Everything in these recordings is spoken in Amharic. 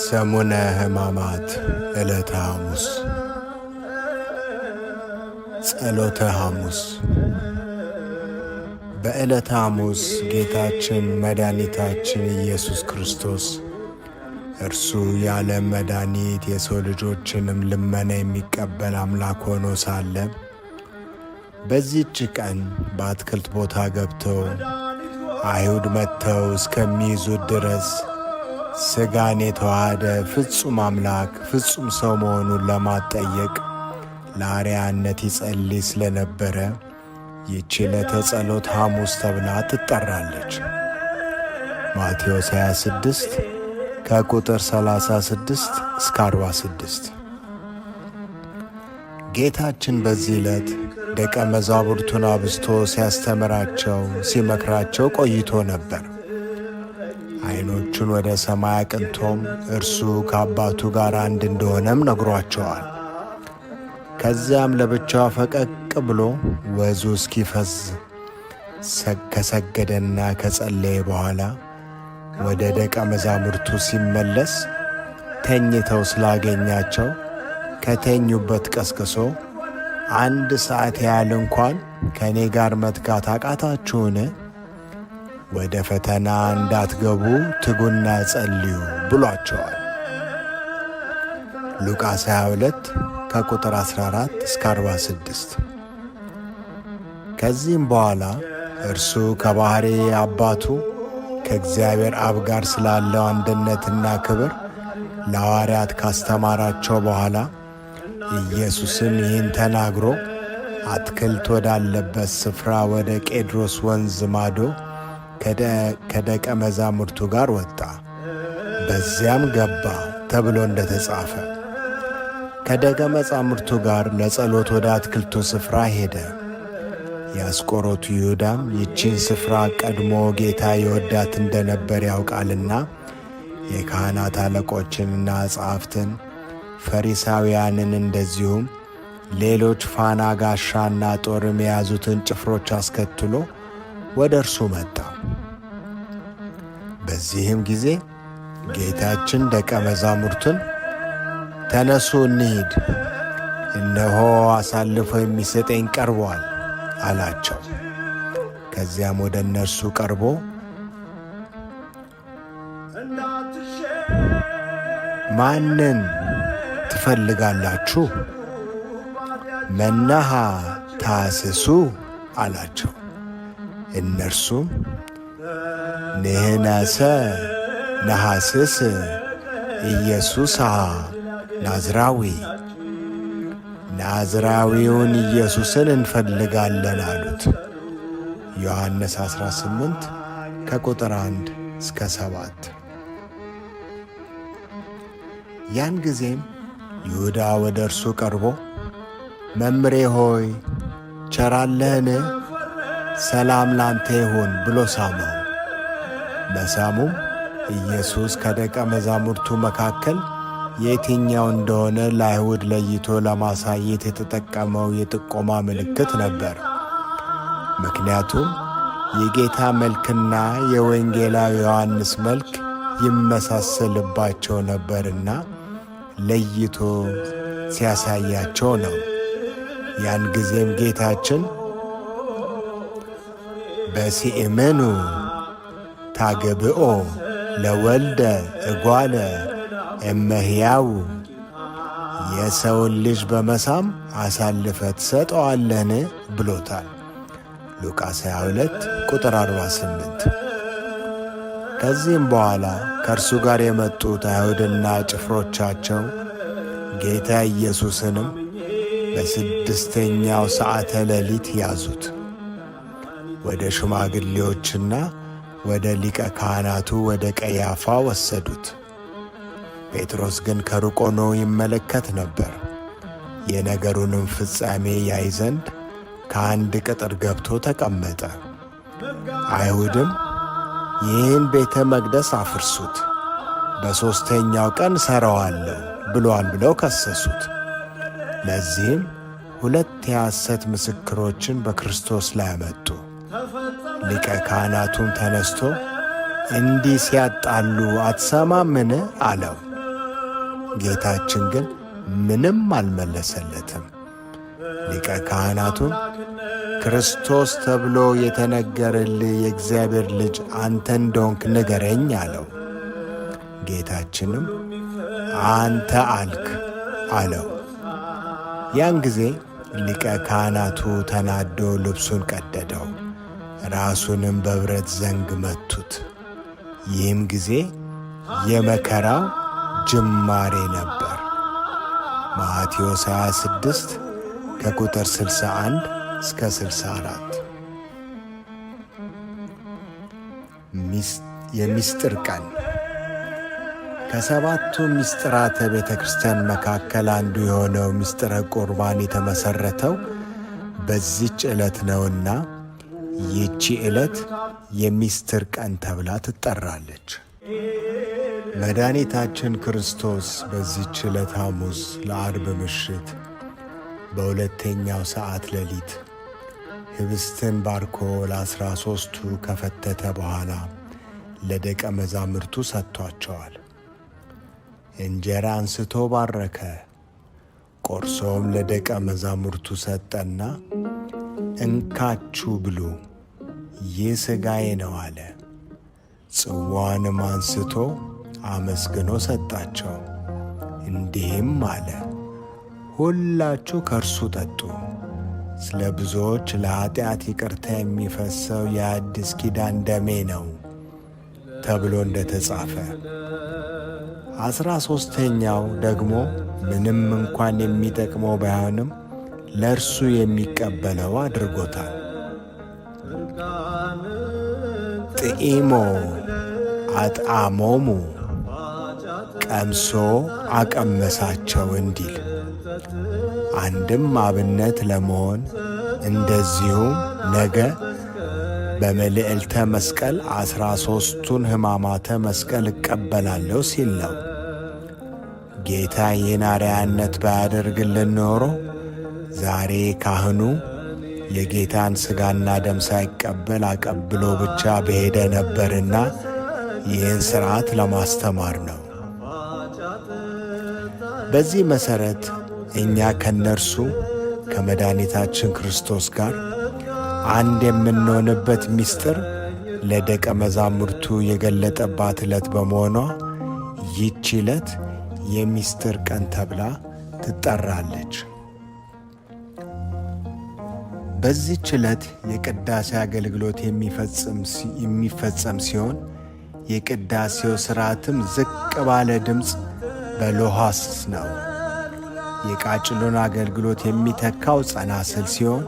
ሰሙነ ሕማማት ዕለተ ሐሙስ። ጸሎተ ሐሙስ። በዕለተ ሐሙስ ጌታችን መድኃኒታችን ኢየሱስ ክርስቶስ እርሱ የዓለም መድኃኒት የሰው ልጆችንም ልመና የሚቀበል አምላክ ሆኖ ሳለ በዚህች ቀን በአትክልት ቦታ ገብተው አይሁድ መጥተው እስከሚይዙት ድረስ ሥጋን የተዋሃደ ፍጹም አምላክ ፍጹም ሰው መሆኑን ለማጠየቅ ለአርያነት ይጸልይ ስለነበረ ይህች ዕለተ ጸሎተ ሐሙስ ተብላ ትጠራለች። ማቴዎስ 26 ከቁጥር 36 እስከ 46። ጌታችን በዚህ ዕለት ደቀ መዛሙርቱን አብዝቶ ሲያስተምራቸው ሲመክራቸው ቆይቶ ነበር። ዓይኖቹን ወደ ሰማይ አቅንቶም እርሱ ከአባቱ ጋር አንድ እንደሆነም ነግሯቸዋል። ከዚያም ለብቻው ፈቀቅ ብሎ ወዙ እስኪፈዝ ከሰገደና ከጸለየ በኋላ ወደ ደቀ መዛሙርቱ ሲመለስ ተኝተው ስላገኛቸው ከተኙበት ቀስቅሶ 1 ሰዓት ያህል እንኳን ከእኔ ጋር መትጋት አቃታችሁን? ወደ ፈተና እንዳትገቡ ትጉና ጸልዩ ብሏቸዋል። ሉቃስ 22 ከቁጥር 14 እስከ 46። ከዚህም በኋላ እርሱ ከባሕሪ አባቱ ከእግዚአብሔር አብ ጋር ስላለው አንድነትና ክብር ለሐዋርያት ካስተማራቸው በኋላ ኢየሱስም ይህን ተናግሮ አትክልት ወዳለበት ስፍራ ወደ ቄድሮስ ወንዝ ማዶ ከደቀ መዛሙርቱ ጋር ወጣ፣ በዚያም ገባ ተብሎ እንደተጻፈ ከደቀ መዛሙርቱ ጋር ለጸሎት ወደ አትክልቱ ስፍራ ሄደ። የአስቆሮቱ ይሁዳም ይቺን ስፍራ ቀድሞ ጌታ ይወዳት እንደነበር ያውቃልና የካህናት አለቆችንና ጸሐፍትን ፈሪሳውያንን እንደዚሁም ሌሎች ፋና ጋሻና ጦርም የያዙትን ጭፍሮች አስከትሎ ወደ እርሱ መጣ። በዚህም ጊዜ ጌታችን ደቀ መዛሙርቱን ተነሱ እንሂድ፣ እነሆ አሳልፎ የሚሰጠኝ ቀርቧል አላቸው። ከዚያም ወደ እነርሱ ቀርቦ ማንን ትፈልጋላችሁ? መናሃ ታስሱ አላቸው። እነርሱም ንሕነሰ ነሐስስ ኢየሱስ ናዝራዊ፣ ናዝራዊውን ኢየሱስን እንፈልጋለን አሉት። ዮሐንስ 18 ከቁጥር 1 እስከ 7። ያን ጊዜም ይሁዳ ወደ እርሱ ቀርቦ መምሬ ሆይ ቸራለህን? ሰላም ላንተ ይሁን ብሎ ሳመው። በሳሙም ኢየሱስ ከደቀ መዛሙርቱ መካከል የትኛው እንደሆነ ለአይሁድ ለይቶ ለማሳየት የተጠቀመው የጥቆማ ምልክት ነበር። ምክንያቱም የጌታ መልክና የወንጌላዊ ዮሐንስ መልክ ይመሳሰልባቸው ነበርና ለይቶ ሲያሳያቸው ነው። ያን ጊዜም ጌታችን በሲእመኑ ታገብኦ ለወልደ እጓለ እመሕያው፣ የሰውን ልጅ በመሳም አሳልፈ ትሰጠዋለህን ብሎታል። ሉቃስ 22 ቁጥር 48። ከዚህም በኋላ ከእርሱ ጋር የመጡት አይሁድና ጭፍሮቻቸው ጌታ ኢየሱስንም በ6ኛው ሰዓተ ሌሊት ያዙት። ወደ ሽማግሌዎችና ወደ ሊቀ ካህናቱ ወደ ቀያፋ ወሰዱት። ጴጥሮስ ግን ከሩቅ ሆኖ ይመለከት ነበር። የነገሩንም ፍጻሜ ያይ ዘንድ ከአንድ ቅጥር ገብቶ ተቀመጠ። አይሁድም ይህን ቤተ መቅደስ አፍርሱት፣ በሦስተኛው ቀን ሠራዋለሁ ብሏል ብለው ከሰሱት። ለዚህም 2 የሐሰት ምስክሮችን በክርስቶስ ላይ አመጡ። ሊቀ ካህናቱም ተነስቶ እንዲህ ሲያጣሉ አትሰማምን አለው። ጌታችን ግን ምንም አልመለሰለትም። ሊቀ ካህናቱን ክርስቶስ ተብሎ የተነገረልህ የእግዚአብሔር ልጅ አንተ እንደሆንክ ንገረኝ አለው። ጌታችንም አንተ አልክ አለው። ያን ጊዜ ሊቀ ካህናቱ ተናዶ ልብሱን ቀደደው፣ ራሱንም በብረት ዘንግ መቱት። ይህም ጊዜ የመከራው ጅማሬ ነበር። ማቴዎስ 26 ከቁጥር 61 እስከ 64። የምስጢር ቀን። ከሰባቱ ምስጢራተ ቤተ ክርስቲያን መካከል አንዱ የሆነው ምስጢረ ቁርባን የተመሠረተው በዚች ዕለት ነውና ይህቺ ዕለት የምስጢር ቀን ተብላ ትጠራለች። መድኃኒታችን ክርስቶስ በዚች ዕለት ሐሙስ ለዓርብ ምሽት በሁለተኛው ሰዓት ሌሊት ኅብስትን ባርኮ ለ13ቱ ከፈተተ በኋላ ለደቀ መዛሙርቱ ሰጥቷቸዋል። እንጀራ አንስቶ ባረከ፣ ቆርሶም ለደቀ መዛሙርቱ ሰጠና እንካችሁ ብሉ፣ ይህ ሥጋዬ ነው አለ። ጽዋንም አንስቶ አመስግኖ ሰጣቸው፣ እንዲህም አለ፣ ሁላችሁ ከእርሱ ጠጡ፣ ስለ ብዙዎች ለኀጢአት ይቅርታ የሚፈሰው የአዲስ ኪዳን ደሜ ነው ተብሎ እንደ ተጻፈ። 13ኛው ደግሞ ምንም እንኳን የሚጠቅመው ባይሆንም ለእርሱ የሚቀበለው አድርጎታል። ጥኢሞ አጥአሞሙ ቀምሶ አቀመሳቸው እንዲል አንድም አብነት ለመሆን እንደዚሁም ነገ በመልዕልተ መስቀል 13ቱን ሕማማተ መስቀል እቀበላለሁ ሲል ነው። ጌታ ይህን አርአያነት ባያደርግልን ኖሮ ዛሬ ካህኑ የጌታን ሥጋና ደም ሳይቀበል አቀብሎ ብቻ በሄደ ነበርና ይህን ሥርዓት ለማስተማር ነው። በዚህ መሠረት እኛ ከነርሱ ከመድኃኒታችን ክርስቶስ ጋር አንድ የምንሆንበት ምስጢር ለደቀ መዛሙርቱ የገለጠባት ዕለት በመሆኗ ይህች ዕለት የምስጢር ቀን ተብላ ትጠራለች። በዚህች ዕለት የቅዳሴ አገልግሎት የሚፈጸም ሲሆን የቅዳሴው ሥርዓትም ዝቅ ባለ ድምፅ በሎሐስ ነው። የቃጭሎን አገልግሎት የሚተካው ጸናጽል ሲሆን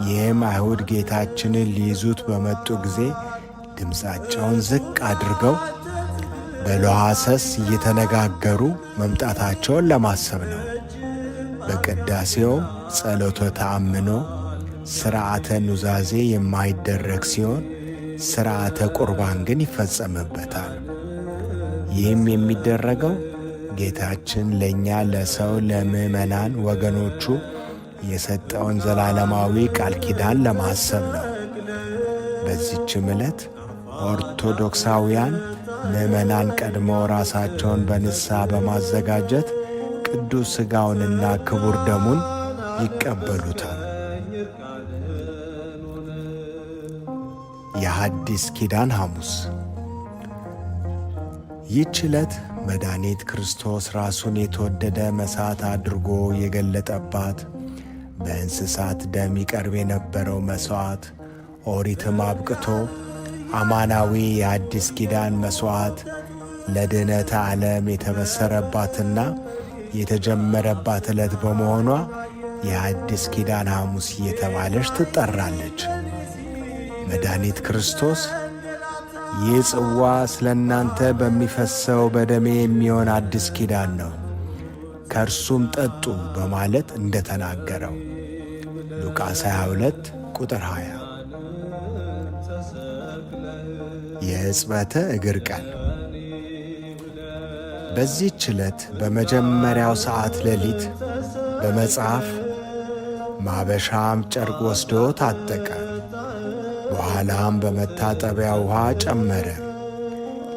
ይህም አይሁድ ጌታችንን ሊይዙት በመጡ ጊዜ ድምፃቸውን ዝቅ አድርገው በሎሐሰስ እየተነጋገሩ መምጣታቸውን ለማሰብ ነው። በቅዳሴው ጸሎተ ተአምኖ ሥርዓተ ኑዛዜ የማይደረግ ሲሆን ሥርዓተ ቁርባን ግን ይፈጸምበታል። ይህም የሚደረገው ጌታችን ለእኛ ለሰው ለምዕመናን ወገኖቹ የሰጠውን ዘላለማዊ ቃል ኪዳን ለማሰብ ነው። በዚህችም ዕለት ኦርቶዶክሳውያን ምዕመናን ቀድመው ራሳቸውን በንስሐ በማዘጋጀት ቅዱስ ሥጋውንና ክቡር ደሙን ይቀበሉታል። የሐዲስ ኪዳን ሐሙስ። ይህች ዕለት መድኃኒት ክርስቶስ ራሱን የተወደደ መሥዋዕት አድርጎ የገለጠባት፣ በእንስሳት ደም ይቀርብ የነበረው መሥዋዕት ኦሪትም አብቅቶ አማናዊ የአዲስ ኪዳን መሥዋዕት ለድኅነተ ዓለም የተበሰረባትና የተጀመረባት ዕለት በመሆኗ የአዲስ ኪዳን ሐሙስ እየተባለች ትጠራለች። መድኃኒት ክርስቶስ ይህ ጽዋ ስለ እናንተ በሚፈሰው በደሜ የሚሆን አዲስ ኪዳን ነው፣ ከእርሱም ጠጡ በማለት እንደ ተናገረው ሉቃስ 22 ቁጥር 20። የሕጽበተ እግር ቀን። በዚህች ዕለት በመጀመሪያው ሰዓት ሌሊት በመጽሐፍ ማበሻም ጨርቅ ወስዶ ታጠቀ። በኋላም በመታጠቢያ ውሃ ጨመረ።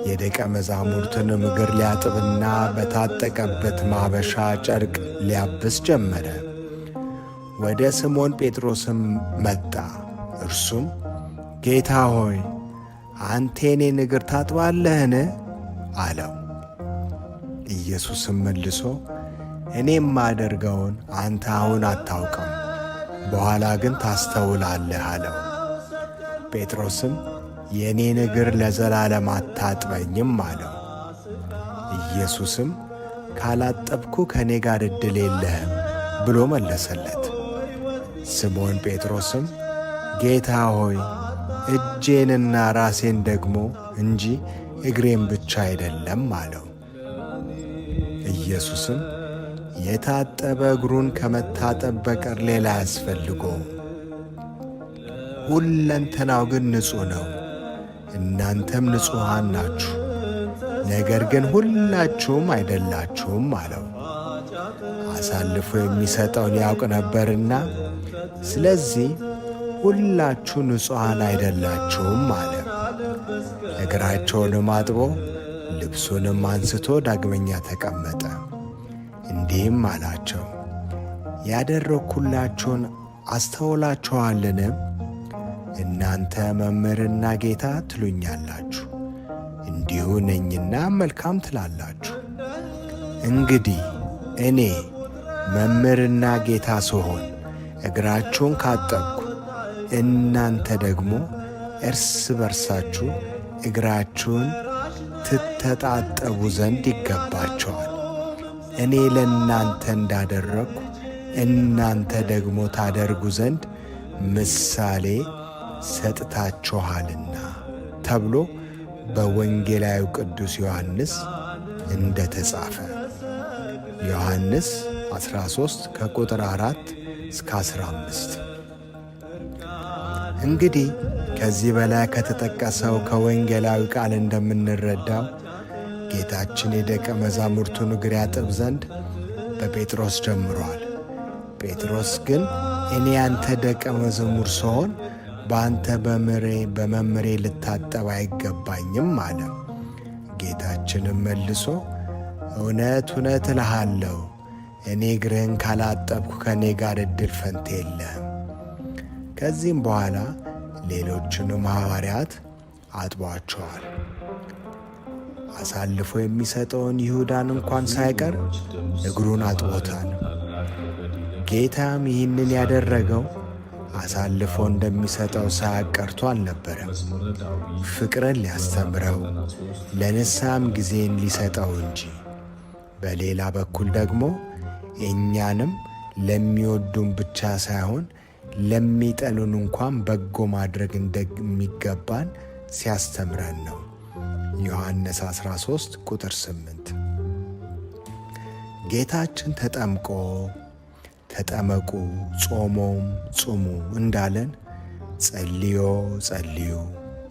የደቀ መዛሙርቱንም እግር ሊያጥብና በታጠቀበት ማበሻ ጨርቅ ሊያብስ ጀመረ። ወደ ስምዖን ጴጥሮስም መጣ። እርሱም ጌታ ሆይ አንተ የኔን እግር ታጥባለህን? አለው። ኢየሱስም መልሶ እኔ የማደርገውን አንተ አሁን አታውቅም፣ በኋላ ግን ታስተውላለህ አለው። ጴጥሮስም የእኔን እግር ለዘላለም አታጥበኝም አለው። ኢየሱስም ካላጠብኩ ከእኔ ጋር ዕድል የለህም ብሎ መለሰለት። ስምዖን ጴጥሮስም ጌታ ሆይ እጄንና ራሴን ደግሞ እንጂ እግሬን ብቻ አይደለም አለው። ኢየሱስም የታጠበ እግሩን ከመታጠብ በቀር ሌላ አያስፈልገውም፣ ሁለንተናው ግን ንጹሕ ነው። እናንተም ንጹሐን ናችሁ፣ ነገር ግን ሁላችሁም አይደላችሁም አለው። አሳልፎ የሚሰጠውን ያውቅ ነበርና ስለዚህ ሁላችሁ ንጹሐን አይደላችሁም አለ። እግራቸውንም አጥቦ ልብሱንም አንስቶ ዳግመኛ ተቀመጠ። እንዲህም አላቸው፣ ያደረግሁላችሁን አስተውላችኋልን? እናንተ መምህርና ጌታ ትሉኛላችሁ፣ እንዲሁ ነኝና መልካም ትላላችሁ። እንግዲህ እኔ መምህርና ጌታ ስሆን እግራችሁን ካጠብኩ፣ እናንተ ደግሞ እርስ በርሳችሁ እግራችሁን ትተጣጠቡ ዘንድ ይገባቸዋል። እኔ ለእናንተ እንዳደረግሁ እናንተ ደግሞ ታደርጉ ዘንድ ምሳሌ ሰጥታችኋልና ተብሎ በወንጌላዊው ቅዱስ ዮሐንስ እንደ ተጻፈ። ዮሐንስ 13 ከቁጥር 4 እስከ 15። እንግዲህ ከዚህ በላይ ከተጠቀሰው ከወንጌላዊ ቃል እንደምንረዳው ጌታችን የደቀ መዛሙርቱን እግር ያጥብ ዘንድ በጴጥሮስ ጀምሯል። ጴጥሮስ ግን እኔ ያንተ ደቀ መዝሙር ስሆን በአንተ በመምሬ ልታጠብ አይገባኝም አለ። ጌታችንም መልሶ እውነት እውነት እልሃለሁ እኔ እግርህን ካላጠብኩ ከእኔ ጋር ዕድል ፈንታ የለህም። ከዚህም በኋላ ሌሎችንም ሐዋርያት አጥቧቸዋል። አሳልፎ የሚሰጠውን ይሁዳን እንኳን ሳይቀር እግሩን አጥቦታል። ጌታም ይህንን ያደረገው አሳልፎ እንደሚሰጠው ሳያውቅ ቀርቶ አልነበረም፣ ፍቅርን ሊያስተምረው ለንስሐም ጊዜን ሊሰጠው እንጂ። በሌላ በኩል ደግሞ እኛንም ለሚወዱን ብቻ ሳይሆን ለሚጠሉን እንኳን በጎ ማድረግ እንደሚገባን ሲያስተምረን ነው። ዮሐንስ 13 ቁጥር 8። ጌታችን ተጠምቆ ተጠመቁ፣ ጾሞም ጹሙ እንዳለን ጸልዮ ጸልዩ፣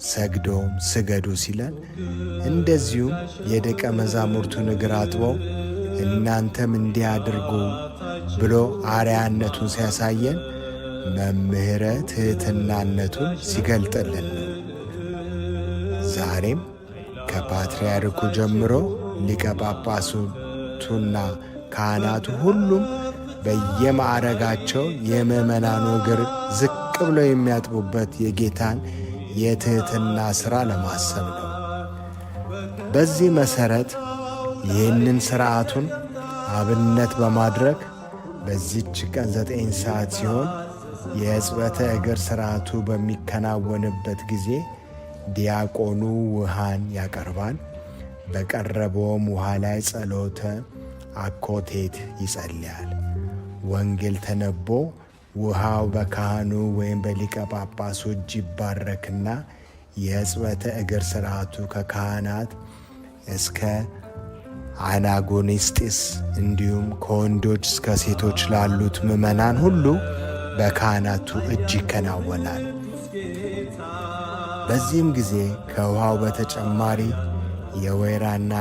ሰግዶም ስገዱ ሲለን እንደዚሁም የደቀ መዛሙርቱን እግር አጥቦ እናንተም እንዲህ አድርጉ ብሎ አርአያነቱን ሲያሳየን መምህረ ትሕትናነቱን ሲገልጥልን ነው። ዛሬም ከፓትርያርኩ ጀምሮ ሊቀ ጳጳሳቱና ካህናቱ ሁሉም በየማዕረጋቸው የምዕመናኑ እግር ዝቅ ብለው የሚያጥቡበት የጌታን የትሕትና ሥራ ለማሰብ ነው። በዚህ መሠረት ይህንን ሥርዓቱን አብነት በማድረግ በዚች ቀን 9 ሰዓት ሲሆን የሕጽበተ እግር ሥርዓቱ በሚከናወንበት ጊዜ ዲያቆኑ ውሃን ያቀርባል። በቀረበውም ውሃ ላይ ጸሎተ አኮቴት ይጸልያል። ወንጌል ተነቦ ውሃው በካህኑ ወይም በሊቀ ጳጳሱ እጅ ይባረክና የሕጽበተ እግር ሥርዓቱ ከካህናት እስከ አናጎኒስጢስ እንዲሁም ከወንዶች እስከ ሴቶች ላሉት ምዕመናን ሁሉ በካህናቱ እጅ ይከናወናል። በዚህም ጊዜ ከውሃው በተጨማሪ የወይራና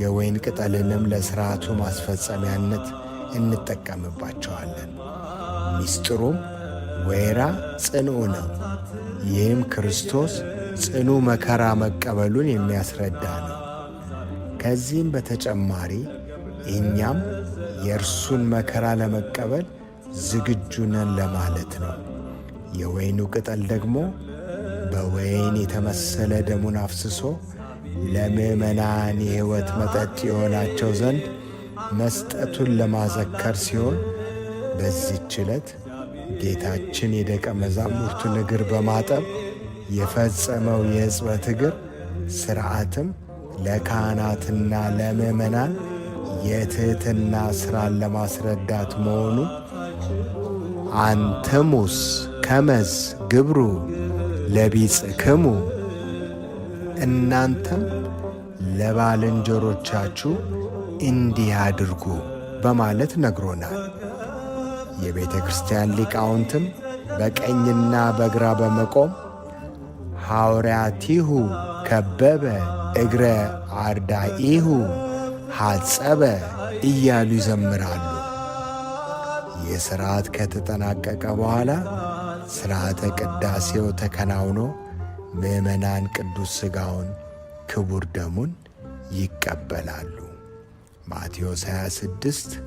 የወይን ቅጠልንም ለሥርዓቱ ማስፈጸሚያነት እንጠቀምባቸዋለን። ምስጢሩም ወይራ ጽንዑ ነው። ይህም ክርስቶስ ጽኑ መከራ መቀበሉን የሚያስረዳ ነው። ከዚህም በተጨማሪ እኛም የእርሱን መከራ ለመቀበል ዝግጁ ነን ለማለት ነው። የወይኑ ቅጠል ደግሞ በወይን የተመሰለ ደሙን አፍስሶ ለምዕመናን የሕይወት መጠጥ የሆናቸው ዘንድ መስጠቱን ለማዘከር ሲሆን በዚህች ዕለት ጌታችን የደቀ መዛሙርቱን እግር በማጠብ የፈጸመው የሕጽበት እግር ሥርዓትም ለካህናትና ለምዕመናን የትሕትና ሥራን ለማስረዳት መሆኑ አንትሙስ ከመዝ ግብሩ ለቢጽክሙ፣ እናንተም ለባልንጀሮቻችሁ እንዲህ አድርጉ በማለት ነግሮናል። የቤተ ክርስቲያን ሊቃውንትም በቀኝና በግራ በመቆም ሐዋርያቲሁ ከበበ እግረ አርዳኢሁ ሐጸበ እያሉ ይዘምራሉ። ይህ ሥርዓት ከተጠናቀቀ በኋላ ሥርዓተ ቅዳሴው ተከናውኖ ምዕመናን ቅዱስ ሥጋውን ክቡር ደሙን ይቀበላሉ። ማቴዎስ 26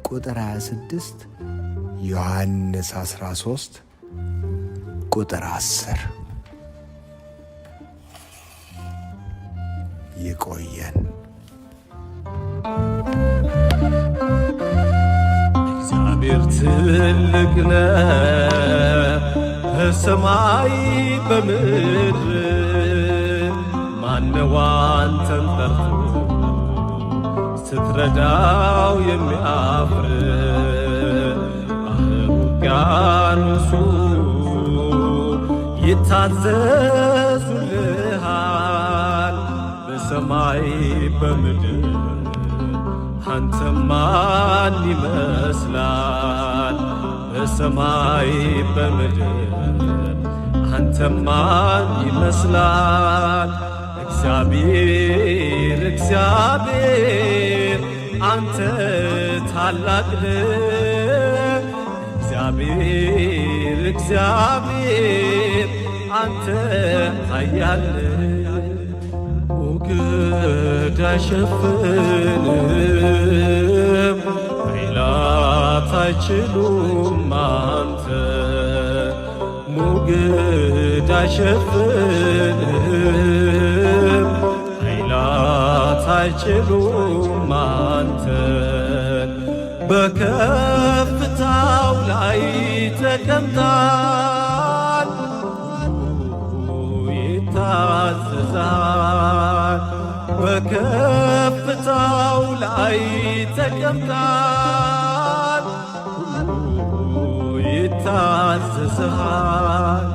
ቁጥር 26፣ ዮሐንስ 13 ቁጥር 10። ይቆየን። እግዚአብሔር ትልቅ ነው በሰማይ በምድር፣ ማነው አንተን ጠርቶ ስትረዳው የሚያፍር? ባህር ውቅያኖሱ ይታዘዙልሃል በሰማይ በምድር። አንተ ማን ይመስላል በሰማይ በምድር? አንተ ማን ይመስላል? እግዚአብሔር እግዚአብሔር አንተ ታላቅ ነህ። እግዚአብሔር እግዚአብሔር አንተ ኃያል ነህ። ሞገድ አይሸፍንም ኃይላት አይችሉም አንተ። ሞገድ አይሸፍንም ኃይላት አይችሉም አንተን። በከፍታው ላይ ተቀምጣል ይታዘዛል። በከፍታው ላይ ተቀምጣል ይታዘዛል።